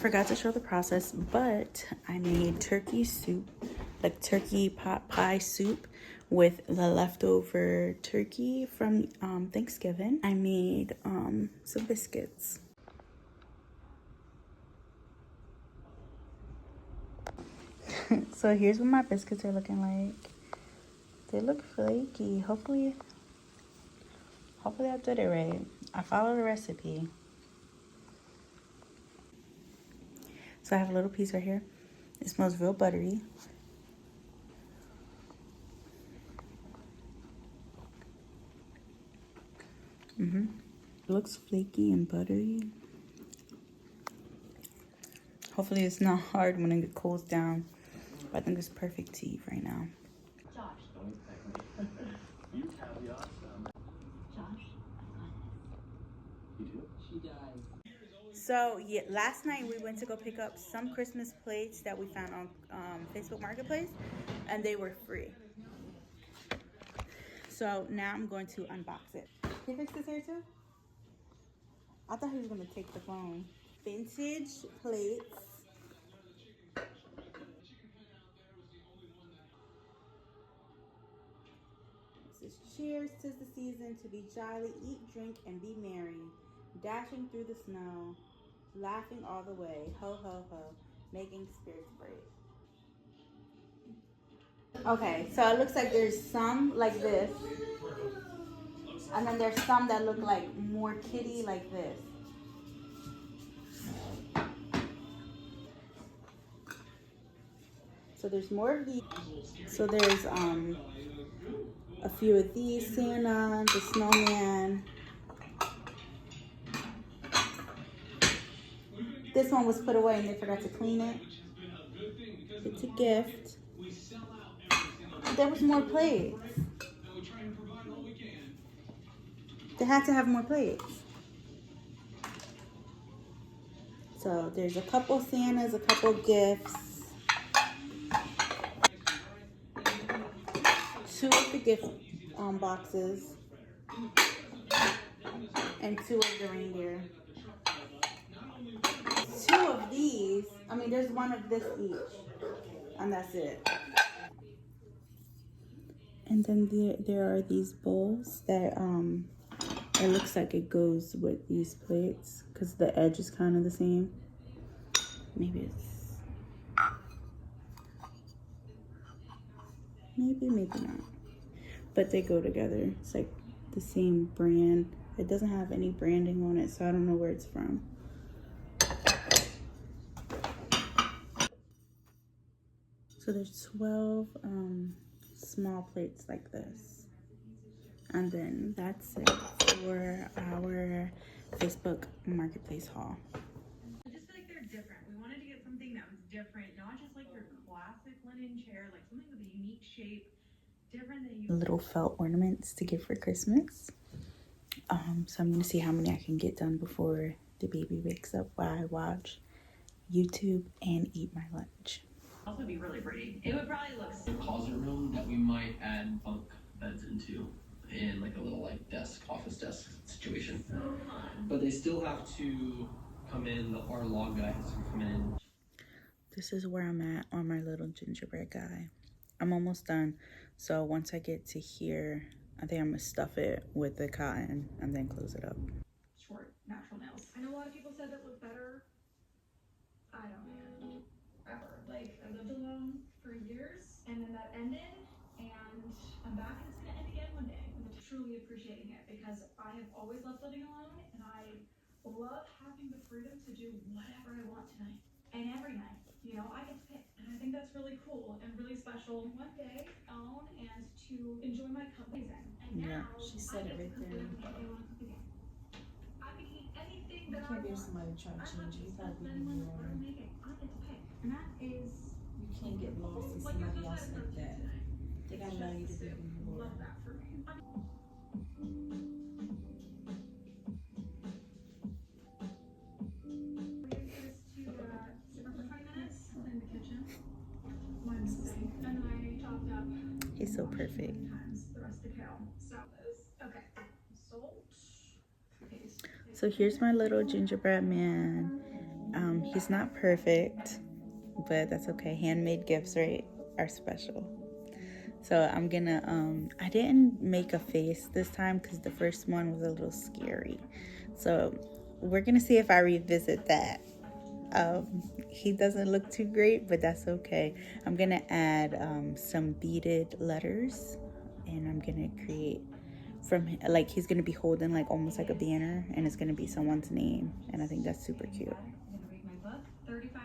forgot to show the process, but I made turkey soup, like turkey pot pie soup with the leftover turkey from Thanksgiving. I made some biscuits. So here's what my biscuits are looking like. They look flaky. Hopefully I did it right. I followed the recipe. So I have a little piece right here. It smells real buttery. It looks flaky and buttery. Hopefully it's not hard when it cools down. But I think it's perfect to eat right now. Josh. You have the awesome. Josh, you do? She dies. So yeah, last night we went to go pick up some Christmas plates that we found on Facebook Marketplace, and they were free. So now I'm going to unbox it. Can you fix this hair too? I thought he was gonna take the phone. Vintage plates. This is cheers 'tis the season to be jolly, eat, drink, and be merry. Dashing through the snow, laughing all the way. Ho, ho, ho, making spirits bright. Okay, so it looks like there's some like this. And then there's some that look like more kitty like this. So there's more of these. So there's a few of these, Santa, the snowman. This one was put away and they forgot to clean it. It's a gift. There was more plates. They had to have more plates. So there's a couple Santas, a couple gifts. 2 of the gift boxes. And 2 of the reindeer. 2 of these. I mean, there's 1 of this each. And that's it. And then there are these bowls that it looks like it goes with these plates because the edge is kind of the same. Maybe not. But they go together. It's like the same brand. It doesn't have any branding on it, so I don't know where it's from. So there's 12 small plates like this. And then that's it for our Facebook Marketplace haul. I just feel like they're different. We wanted to get something that was different, not just like your classic linen chair, like something with a unique shape, different than you. Little felt ornaments to give for Christmas. So I'm gonna see how many I can get done before the baby wakes up while I watch YouTube and eat my lunch. Also be really pretty. It would probably look Closet room that we might add bunk beds into, in like a little like desk, office desk situation. so fun. But they still have to come in. Our log guy has to come in. This is where I'm at on my little gingerbread guy. I'm almost done. So once I get to here, I think I'm gonna stuff it with the cotton and then close it up. Short, natural nails. I know a lot of people said that look better. I don't know. Ever. Like, I lived alone for years, and then that ended, and I'm back, and it's gonna end again one day. I'm truly appreciating it, because I have always loved living alone, and I love having the freedom to do whatever I want tonight. And every night, you know, I get to pick. And I think that's really cool and really special. One day, own and to enjoy my company. And Yeah, now, she said it right there. I can eat anything that I You can't be want. somebody trying to change it. You gotta be Spend who money you on are. making. I get to pick. And that is You can't get lost in like you're somebody else supposed like to that. They gotta allow you to be who you are. love that for me. He's so perfect. So here's my little gingerbread man. He's not perfect, but that's okay. Handmade gifts, right, are special. So I'm gonna, I didn't make a face this time because the first one was a little scary. So we're gonna see if I revisit that. He doesn't look too great, but that's okay. I'm gonna add some beaded letters, and I'm gonna create from, like, he's gonna be holding like almost like a banner, and it's gonna be someone's name, and I think that's super cute. I'm gonna read my book, 35